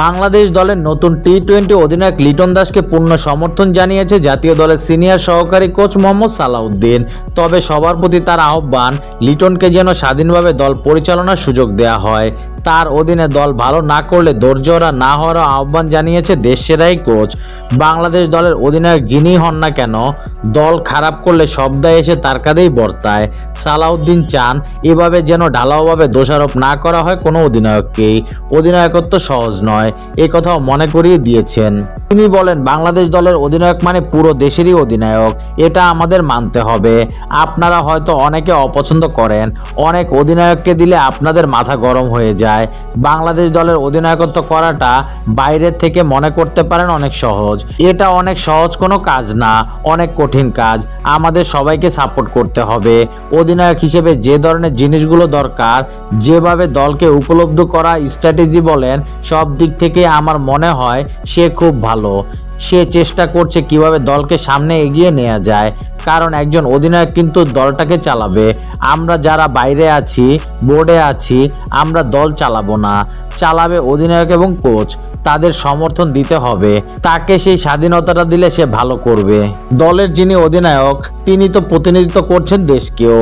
বাংলাদেশ দলের নতুন টি-20 অধিনায়ক লিটন দাসকে পূর্ণ সমর্থন জানিয়েছে জাতীয় দলের সিনিয়র সহকারী কোচ মোহাম্মদ সালাউদ্দিন। তবে সবার প্রতি তার আহ্বান, লিটনকে যেন স্বাধীনভাবে দল পরিচালনার সুযোগ দেওয়া হয়। তার অধীনে দল ভালো না করলে ধৈর্যহরা না হওয়ার আহ্বান জানিয়েছে দেশসেরাই কোচ। বাংলাদেশ দলের অধিনায়ক যিনিই হন না কেন, দল খারাপ করলে সব দায় এসে তার কাঁধেই বর্তায়। সালাউদ্দিন চান এভাবে যেন ঢালাওভাবে দোষারোপ না করা হয় কোনো অধিনায়ককেই। অধিনায়কত্ব সহজ নয়, এ কথাও মনে করিয়ে দিয়েছেন। তিনি বলেন, বাংলাদেশ দলের অধিনায়ক মানে পুরো দেশেরই অধিনায়ক, এটা আমাদের মানতে হবে। আপনারা হয়তো অনেকে অপছন্দ করেন, অনেক অধিনায়ককে দিলে আপনাদের মাথা গরম হয়ে যায়। বাংলাদেশ দলের অধিনায়কত্ব করাটা বাইরের থেকে মনে করতে পারেন অনেক সহজ, এটা অনেক সহজ কোনো কাজ না, অনেক কঠিন কাজ। আমাদের সবাইকে সাপোর্ট করতে হবে। অধিনায়ক হিসেবে যে ধরনের জিনিসগুলো দরকার, যেভাবে দলকে উপলব্ধ করা, স্ট্র্যাটেজি বলেন, সব দিক থেকে আমার মনে হয় সে খুব ভালো। সে চেষ্টা করছে কিভাবে দলকে সামনে এগিয়ে নেওয়া যায়, কারণ একজন অধিনায়ক কিন্তু দলটাকে চালাবে। আমরা যারা বাইরে আছি, বোর্ডে আছি, আমরা দল চালাবো না, চালাবে অধিনায়ক এবং কোচ। তাদের সমর্থন দিতে হবে, তাকে সেই স্বাধীনতাটা দিলে সে ভালো করবে। দলের যিনি অধিনায়ক, তিনি তো প্রতিনিধিত্ব করছেন দেশকেও।